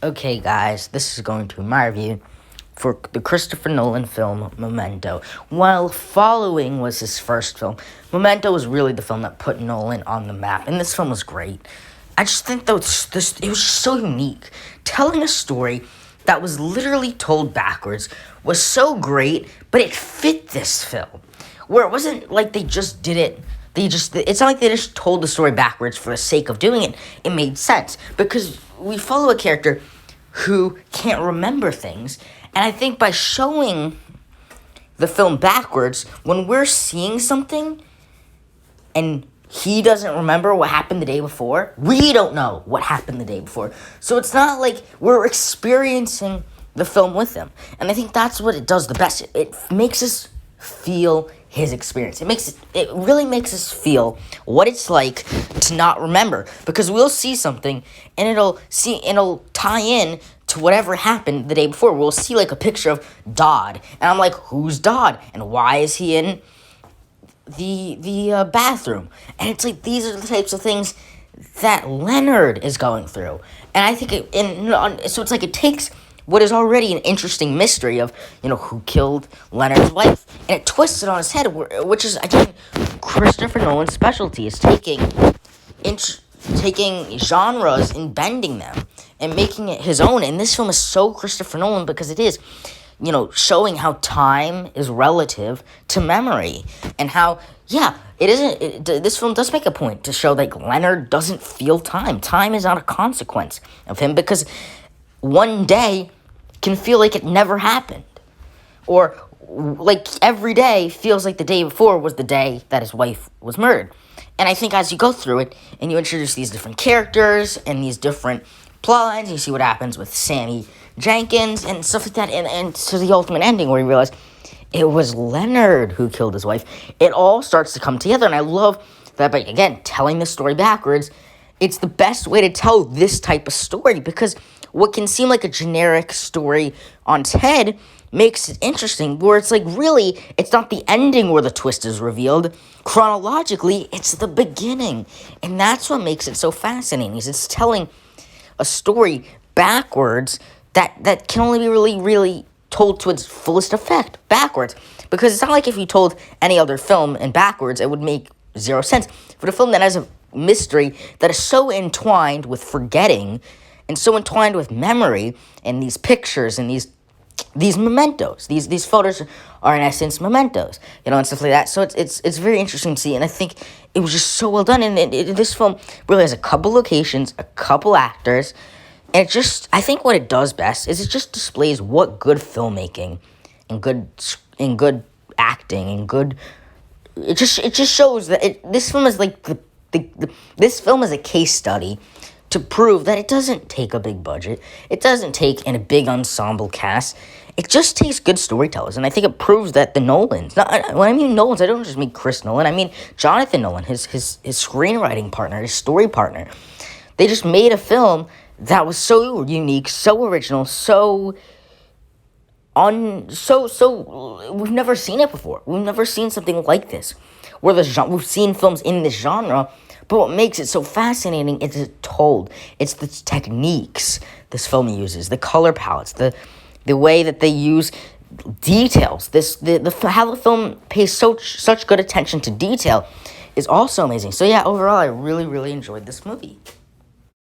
Okay, guys, this is going to be my review for the Christopher Nolan film Memento. While Following was his first film, Memento was really the film that put Nolan on the map, and this film was great. I just think that it was so unique. Telling a story that was literally told backwards was so great, but it fit this film. Where it wasn't like they just did it. It's not like they just told the story backwards for the sake of doing it. It made sense because we follow a character who can't remember things. And I think by showing the film backwards, when we're seeing something and he doesn't remember what happened the day before, we don't know what happened the day before. So it's not like we're experiencing the film with him. And I think that's what it does the best. It makes us feel his experience. It really makes us feel what it's like to not remember, because we'll see something and it'll tie in to whatever happened the day before. We'll see like a picture of Dodd, and I'm like, who's Dodd and why is he in the bathroom? And it's like, these are the types of things that Leonard is going through. And I think so it's like it takes what is already an interesting mystery of, who killed Leonard's wife, and it twists it on his head, which is, again, Christopher Nolan's specialty, is taking genres and bending them and making it his own. And this film is so Christopher Nolan because it is, showing how time is relative to memory, and how, this film does make a point to show that Leonard doesn't feel time. Time is not a consequence of him, because one day can feel like it never happened. Or, like, every day feels like the day before was the day that his wife was murdered. And I think as you go through it, and you introduce these different characters, and these different plot lines, you see what happens with Sammy Jenkins, and stuff like that, and to the ultimate ending where you realize it was Leonard who killed his wife. It all starts to come together, and I love that, but again, telling the story backwards, it's the best way to tell this type of story, because what can seem like a generic story on its head makes it interesting, where it's like, really, it's not the ending where the twist is revealed. Chronologically, it's the beginning. And that's what makes it so fascinating, is it's telling a story backwards that can only be really, really told to its fullest effect backwards. Because it's not like if you told any other film in backwards, it would make zero sense. But a film that has a mystery that is so entwined with forgetting and so entwined with memory, and these pictures and these mementos, these photos are in essence mementos, and stuff like that. So it's very interesting to see, and I think it was just so well done. And this film really has a couple locations, a couple actors, and I think what it does best is it just displays what good filmmaking and good acting and good. It just shows that this film is like this film is a case study to prove that it doesn't take a big budget. It doesn't take a big ensemble cast. It just takes good storytellers. And I think it proves that the Nolans, when I mean Nolans, I don't just mean Chris Nolan. I mean Jonathan Nolan, his screenwriting partner, his story partner. They just made a film that was so unique, so original, we've never seen it before. We've never seen something like this. We've seen films in this genre, but what makes it so fascinating is it's told. It's the techniques this film uses, the color palettes, the way that they use details. How the film pays such good attention to detail is also amazing. So yeah, overall, I really, really enjoyed this movie.